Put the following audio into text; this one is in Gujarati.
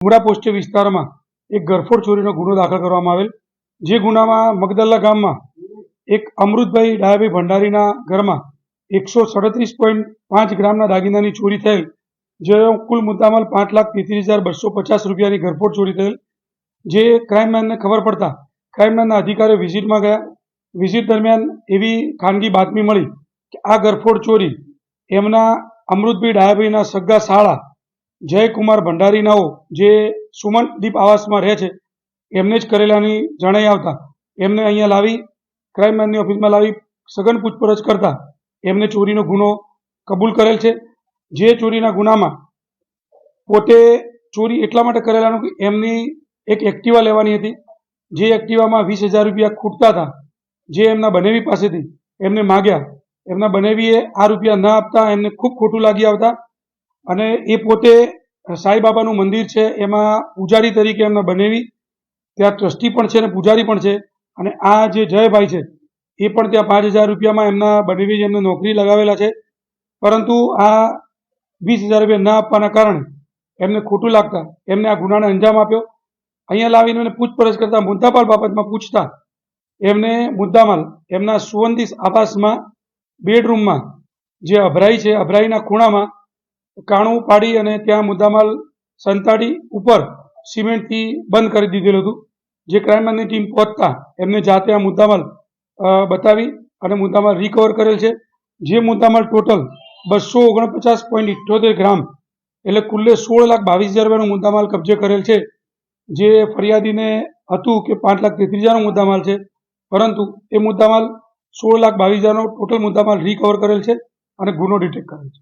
ઉમરા પોસ્ટ વિસ્તારમાં એક ઘરફોડ ચોરીનો ગુનો દાખલ કરવામાં આવેલ, જે ગુનામાં મગદલ્લા ગામમાં એક અમૃતભાઈ ડાયાભાઈ ભંડારીના ઘરમાં 137.5 ગ્રામના દાગીનાની ચોરી થયેલ, જે કુલ મુદ્દામાલ 5,33,250 રૂપિયાની ઘરફોડ ચોરી થયેલ, જે ક્રાઇમમેનને ખબર પડતા ક્રાઇમમેનના અધિકારીઓ વિઝિટમાં ગયા. વિઝિટ દરમિયાન એવી ખાનગી બાતમી મળી કે આ ઘરફોડ ચોરી એમના અમૃતભાઈ ડાયાભાઈના સગા સાળા જયકુમાર ભંડારીનાઓ જે સુમનદીપ આવાસમાં રહે છે એમને જ કરેલાની જણાઈ આવતા એમને અહીંયા લાવી ક્રાઇમમેનની ઓફિસમાં લાવી સઘન પૂછપરછ કરતા એમને ચોરીનો ગુનો કબૂલ કરેલ છે. જે ચોરીના ગુનામાં પોતે ચોરી એટલા માટે કરેલાનું કે એમની એક એક્ટિવા લેવાની હતી, જે એક્ટિવામાં 20,000 રૂપિયા ખૂટતા હતા, જે એમના બનેવી પાસેથી એમને માગ્યા. એમના બનેવીએ આ રૂપિયા ન આપતા એમને ખૂબ ખોટું લાગી આવતા અને એ પોતે સાંઈબાબાનું મંદિર છે એમાં પૂજારી તરીકે એમના બનેવી ત્યાં ટ્રસ્ટી પણ છે અને પૂજારી પણ છે. અને આ જે જયભાઈ છે એ પણ ત્યાં 5,000 રૂપિયામાં એમના બનેવી એમને નોકરી લગાવેલા છે, પરંતુ આ 20,000 રૂપિયા ન આપવાના કારણે એમને ખોટું લાગતા એમને આ ગુનાને અંજામ આપ્યો. અહીંયા લાવીને એમને પૂછપરછ કરતા મુદ્દામાલ બાબતમાં પૂછતા એમને મુદ્દામાલ એમના સુવંદીસ આવાસમાં બેડરૂમમાં જે અભરાઈ છે અભરાઈના ખૂણામાં કાણું પાડી અને ત્યાં મુદ્દામાલ સંતાડી ઉપર સિમેન્ટથી બંધ કરી દીધેલું હતું. જે ક્રાઇમની ટીમ પહોંચતા એમને જાતે આ મુદ્દામાલ બતાવી અને મુદ્દામાલ રિકવર કરેલ છે. જે મુદ્દામાલ ટોટલ 249.78 ગ્રામ એટલે કુલ્લે 16,22,000 રૂપિયાનો મુદ્દામાલ કબજે કરેલ છે. જે ફરિયાદીને હતું કે 5,33,000નો મુદ્દામાલ છે, પરંતુ એ મુદ્દામાલ 16,22,000નો ટોટલ મુદ્દામાલ રિકવર કરેલ છે અને ગુનો ડિટેક્ટ કરેલ છે.